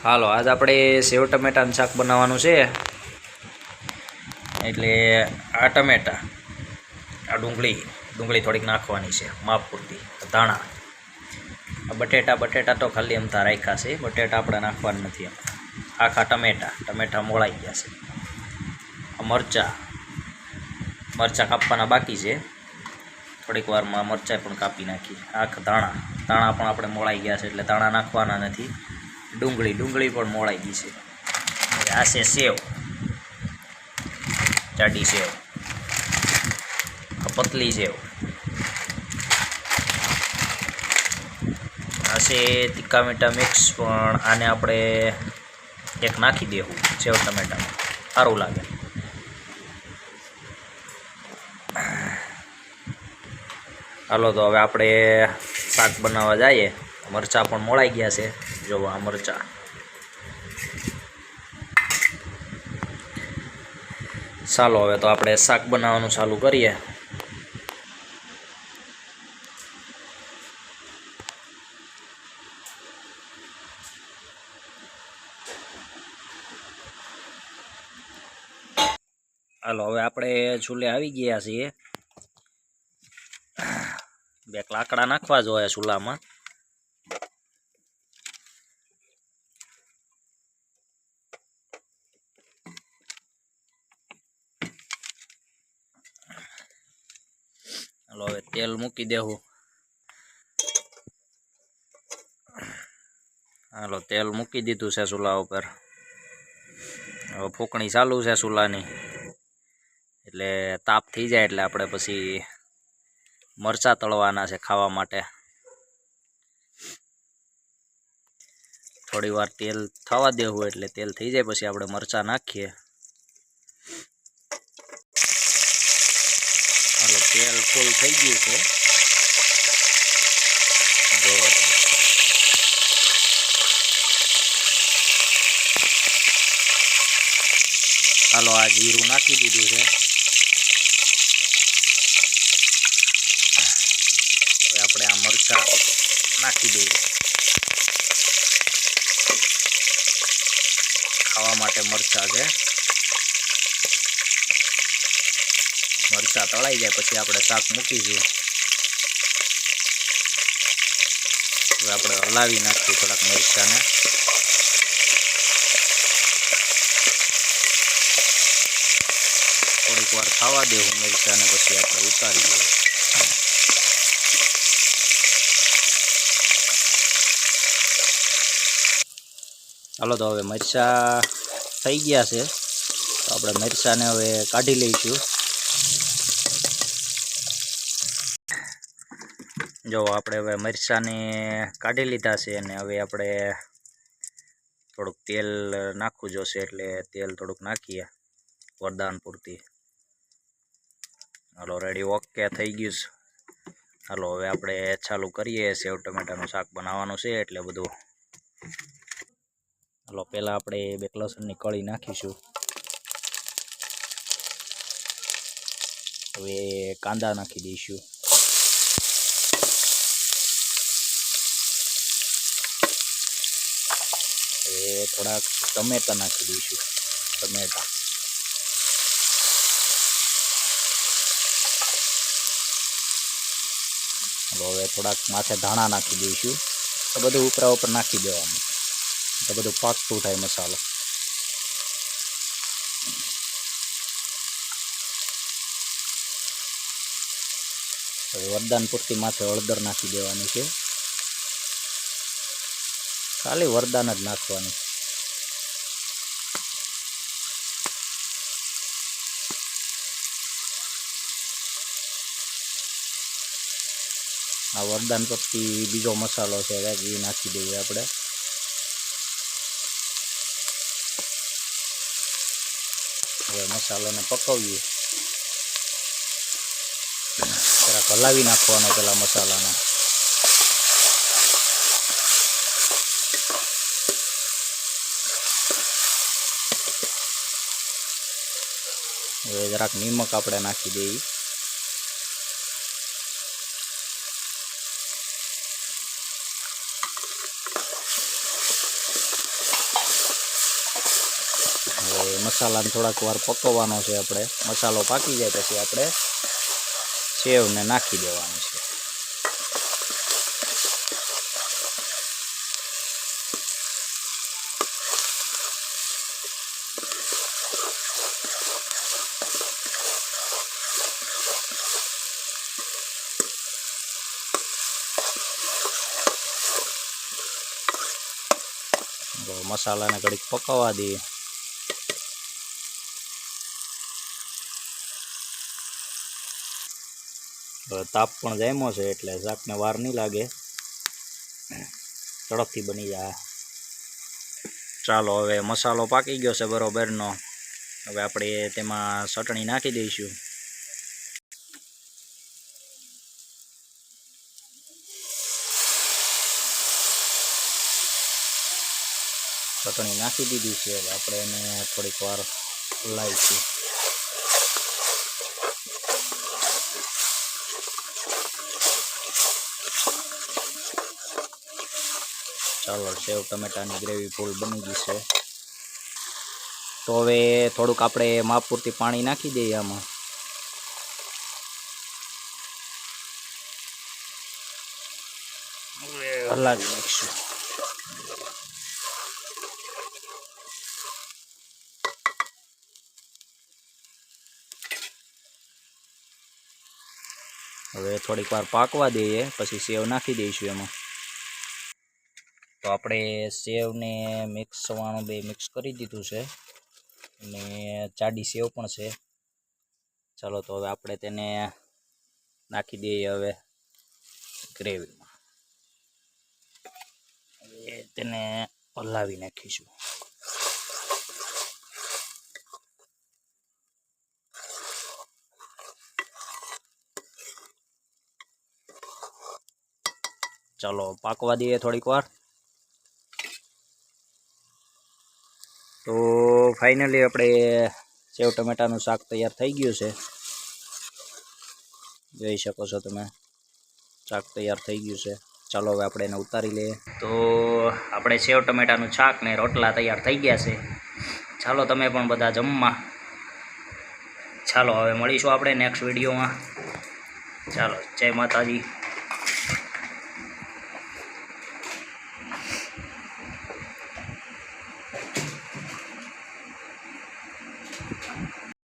હાલો આજ આપણે સેવ ટમેટાનું શાક બનાવવાનું છે. એટલે આ ટમેટા, આ ડુંગળી થોડીક નાખવાની છે માપ પૂરતી, ધાણા, બટેટા તો ખાલી એમતા રાખ્યા છે, બટેટા આપણે નાખવાના નથી. એમ આખા ટમેટા મોળાઈ ગયા છે. મરચાં કાપવાના બાકી છે, થોડીક વારમાં મરચાં પણ કાપી નાખી. આખા ધાણા પણ આપણે મોળાઈ ગયા છે એટલે ધાણા નાખવાના નથી. ડુંગળી પણ મોળાઈ ગઈ છે. આ છે સેવ, જાડી સેવ, પતલી સેવ. આ છે તીખા મીઠા મિક્સ, પણ આને આપણે એક નાખી દેવું સેવ ટમેટામાં, સારું લાગે. હાલો તો હવે આપણે શાક બનાવવા જઈએ. મરચાં પણ મોળાઈ ગયા છે, જો આ મરચાં. ચાલો હવે તો આપણે શાક બનાવવાનું ચાલુ કરીએ. હાલો હવે આપણે ચૂલે આવી ગયા છીએ. બે લાકડા નાખવા જોઈએ ચૂલામાં. હાલો હવે તેલ મૂકી દેવું. હાલો તેલ મૂકી દીધું છે ચૂલા ઉપર. હવે ફૂંકણી ચાલુ છે ચૂલાની, એટલે તાપ થઈ જાય એટલે આપણે પછી મરચાં તળવાના છે ખાવા માટે. થોડી વાર તેલ થવા દેવું, એટલે તેલ થઈ જાય પછી આપણે મરચાં નાખીએ. હાલો તેલ ફૂલ થઈ ગયું છે, જો હાલો આ જીરું નાખી દીધું છે. હવે આપણે આ મરચાં નાખી દઈએ. ખાવા માટે મરચાં છે. મરચાં તળાઈ જાય પછી આપણે શાક મૂકીશું. હવે આપણે હલાવી નાખીએ થોડાક મરચાંને. થોડીક વાર ખાવા દેવું મરચાંને, પછી આપણે ઉતારી દઈએ. હાલો તો હવે મરચાં થઈ ગયા છે, તો આપણે મરચાંને હવે કાઢી લઈશું. જો આપણે હવે મરચાંને કાઢી લીધા છે, અને હવે આપણે થોડુંક તેલ નાખવું જોશે, એટલે તેલ થોડુંક નાખીએ વરદાન પૂરતી. હાલો રેડી, ઓકે થઈ ગયું છે. હાલો હવે આપણે ચાલુ કરીએ. સેવ ટમેટાનું શાક બનાવવાનું છે એટલે બધું. હાલો પહેલાં આપણે બે લસણની કળી નાખીશું. હવે કાંદા નાખી દઈશું. હવે થોડાક ટમેટા નાખી દઈશું. ટમેટા હવે થોડાક માથે ધાણા નાખી દઈશું. તો બધું ઉપરા ઉપર નાખી દેવાનું, તો બધું પાકતું થાય મસાલો. હવે વરદાન પૂરતી માથે હળદર નાખી દેવાની છે. ખાલી વરદાન જ નાખવાની. આ વરદાન પરથી બીજો મસાલો છે, એ નાખી દઈએ આપણે. હવે મસાલાને પકવીએ. જરાક હલાવી નાખવાનો પેલા મસાલાને. હવે જરાક નિમક આપણે નાખી દઈએ. મસાલાને થોડાક વાર પકવવાનો છે આપણે. મસાલો પાકી જાય પછી આપણે સેવને નાખી દેવાની છે. મસાલાને ઘડીક પકવવા દઈએ. તાપ પણ જામ્યો છે એટલે શાકને વાર નહીં લાગે, ઝડપથી બની જાય. ચાલો હવે મસાલો પાકી ગયો છે બરોબરનો. હવે આપણે તેમાં ચટણી નાખી દઈશું. ચટણી નાખી દીધી છે. હવે આપણે એને થોડીક વાર હલાવીશું. ચાલો સેવ ટમેટાની ગ્રેવી ફૂલ બની ગઈ છે. તો હવે થોડુંક આપણે માપ પૂરતી પાણી નાખી દઈએ આમાં. હલાવી નાખીશું. હવે થોડીક વાર પાકવા દઈએ પછી સેવ નાખી દઈશું એમાં. તો આપણે સેવને મિક્સ સવાણું બે મિક્સ કરી દીધું છે અને જાડી સેવ પણ છે. ચાલો તો હવે આપણે તેને નાખી દઈએ હવે ગ્રેવીમાં. હવે તેને હલાવી નાખીશું. ચાલો પાકવા દઈએ થોડીક વાર. તો ફાઇનલી આપણે સેવ ટમેટાનું શાક તૈયાર થઈ ગયું છે. જોઈ શકો છો તમે, શાક તૈયાર થઈ ગયું છે. ચાલો હવે આપણે એને ઉતારી લઈએ. તો આપણે સેવ ટમેટાનું શાક ને રોટલા તૈયાર થઈ ગયા છે. ચાલો તમે પણ બધા જમવા. ચાલો હવે મળીશું આપણે નેક્સ્ટ વિડીયોમાં. ચાલો જય માતાજી.